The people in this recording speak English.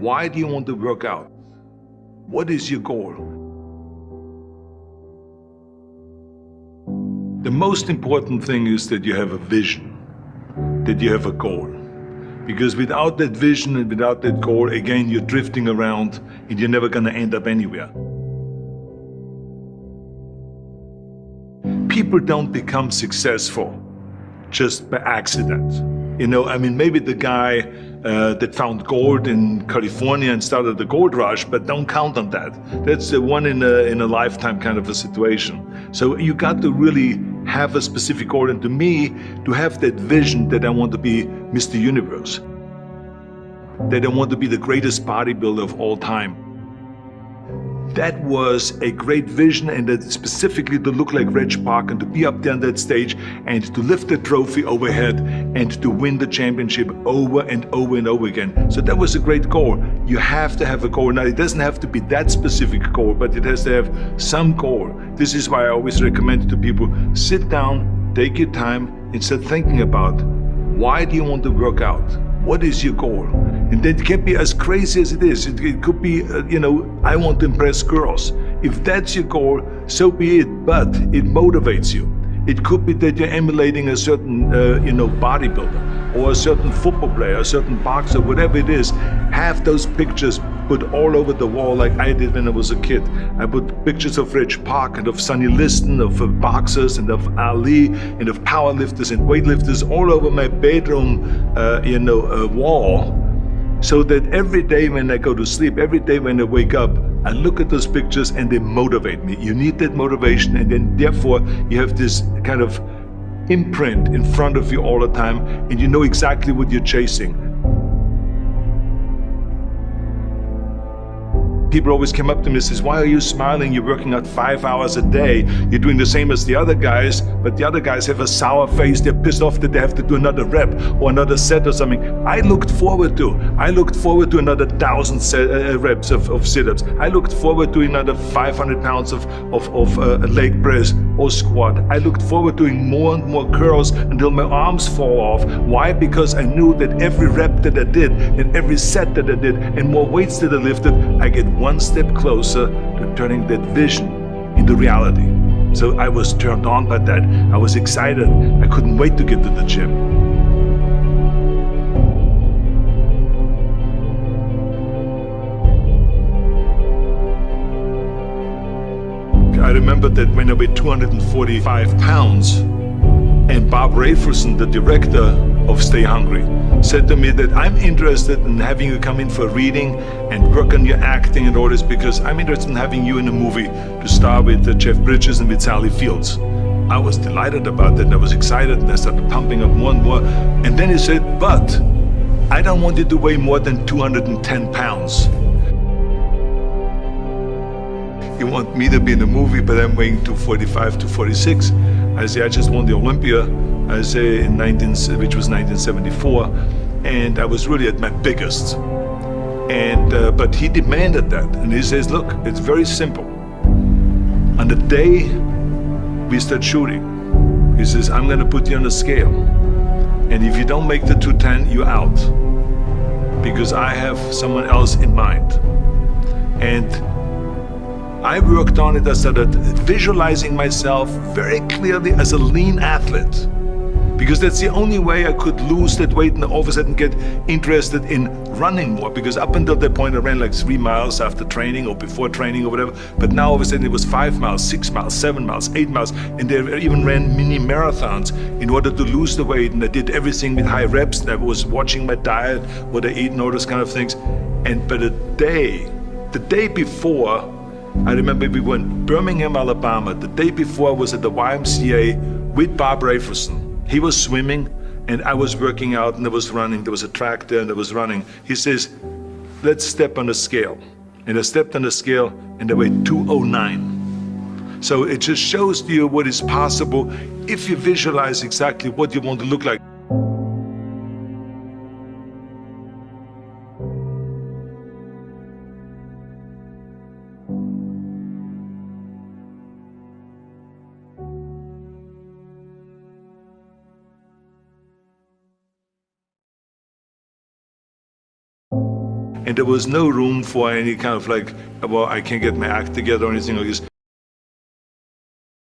Why do you want to work out? What is your goal? The most important thing is that you have a vision, that you have a goal. Because without that vision and without that goal, again, you're drifting around and you're never gonna end up anywhere. People don't become successful just by accident. You know, I mean, maybe the guy that found gold in California and started the gold rush, but don't count on that. That's the one in a lifetime kind of a situation. So you got to really have a specific goal. And to me, to have that vision that I want to be Mr. Universe, that I want to be the greatest bodybuilder of all time. That was a great vision, and that specifically to look like Reg Park and to be up there on that stage and to lift the trophy overhead and to win the championship over and over and over again. So that was a great goal. You have to have a goal. Now, it doesn't have to be that specific goal, but it has to have some goal. This is why I always recommend to people, sit down, take your time, and start thinking about, why do you want to work out? What is your goal? And that can be as crazy as it is. It could be, I want to impress girls. If that's your goal, so be it, but it motivates you. It could be that you're emulating a certain, bodybuilder or a certain football player, a certain boxer, whatever it is. Have those pictures put all over the wall like I did when I was a kid. I put pictures of Reg Park and of Sonny Liston, of boxers and of Ali and of powerlifters and weightlifters all over my bedroom, wall. So that every day when I go to sleep, every day when I wake up, I look at those pictures and they motivate me. You need that motivation, and then therefore you have this kind of imprint in front of you all the time, and you know exactly what you're chasing. People always come up to me and says, why are you smiling? You're working out 5 hours a day. You're doing the same as the other guys, but the other guys have a sour face. They're pissed off that they have to do another rep or another set or something. I looked forward to another 1,000 reps of sit-ups. I looked forward to another 500 pounds of leg press or squat. I looked forward to doing more and more curls until my arms fall off. Why? Because I knew that every rep that I did and every set that I did and more weights that I lifted, I get one step closer to turning that vision into reality. So I was turned on by that. I was excited. I couldn't wait to get to the gym. I remember that when I weighed 245 pounds, and Bob Rafelson, the director of Stay Hungry, said to me that I'm interested in having you come in for a reading and work on your acting and all this, because I'm interested in having you in a movie to star with Jeff Bridges and with Sally Fields. I was delighted about that, and I was excited, and I started pumping up more and more. And then he said, but I don't want you to weigh more than 210 pounds. You want me to be in the movie, but I'm weighing 245, 246. I say, I just won the Olympia, I say, which was 1974, and I was really at my biggest. And but he demanded that, and he says, look, it's very simple. On the day we start shooting, he says, I'm gonna put you on a scale, and if you don't make the 210, you're out, because I have someone else in mind. And I worked on it. I started visualizing myself very clearly as a lean athlete, because that's the only way I could lose that weight and all of a sudden get interested in running more, because up until that point I ran like 3 miles after training or before training or whatever, but now all of a sudden it was 5 miles, 6 miles, 7 miles, 8 miles, and they even ran mini marathons in order to lose the weight, and I did everything with high reps, and I was watching my diet, what I eat and all those kind of things. And but the day before, I remember we were in Birmingham, Alabama. The day before I was at the YMCA with Bob Rafelson. He was swimming and I was working out and I was running. There was a track there and I was running. He says, let's step on the scale. And I stepped on the scale and I weighed 209. So it just shows you what is possible if you visualize exactly what you want to look like. and there was no room for any kind of like, well, I can't get my act together or anything like this.